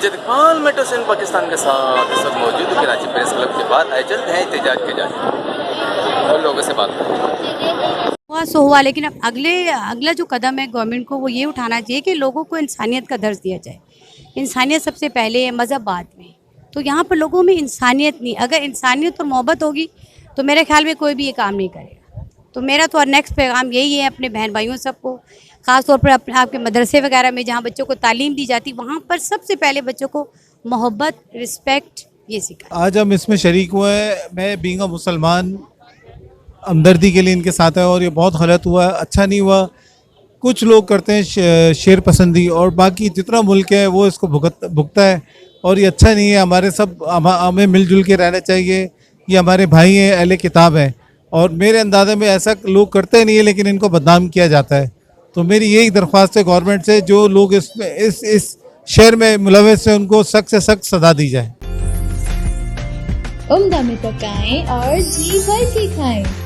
अजद इकबाल मेट्रो सेन पाकिस्तान के साथ इस वक्त मौजूद है कराची प्रेस क्लब के बाद आए जल्द है एहतजाज के जाने और लोगों से बात करें। हुआ लेकिन अब अगला जो कदम है गवर्नमेंट को वो ये उठाना चाहिए कि लोगों को इंसानियत का दर्ज दिया जाए। इंसानियत सबसे पहले, मज़हब बाद में। तो यहाँ पर लोगों में इंसानियत नहीं, अगर इंसानियत और मोहब्बत होगी तो मेरे ख्याल में कोई भी ये काम नहीं करेगा। तो मेरा तो नेक्स्ट पैगाम यही है अपने बहन भाइयों सबको, ख़ास तौर पर अपने आपके मदरसे वगैरह में जहाँ बच्चों को तालीम दी जाती, वहाँ पर सबसे पहले बच्चों को मोहब्बत, रिस्पेक्ट ये सिखाएं। आज हम इसमें शरीक हुए हैं। मैं बीइंग अ मुसलमान हमदर्दी के लिए इनके साथ है और ये बहुत गलत हुआ, अच्छा नहीं हुआ। कुछ लोग करते हैं शेर पसंदी और बाकी जितना मुल्क है वो इसको भुगता है और ये अच्छा नहीं है। हमें मिलजुल के रहना चाहिए। ये हमारे भाई हैं, अहले किताब हैं और मेरे अंदाजे में ऐसा लोग करते नहीं है लेकिन इनको बदनाम किया जाता है। तो मेरी यही दरख्वास्त है गवर्नमेंट से, जो लोग इस शहर में मुलव्वस हैं उनको सख्त से सख्त सजा दी जाए। उम्दा में पकाएं और जी भर के खाएं।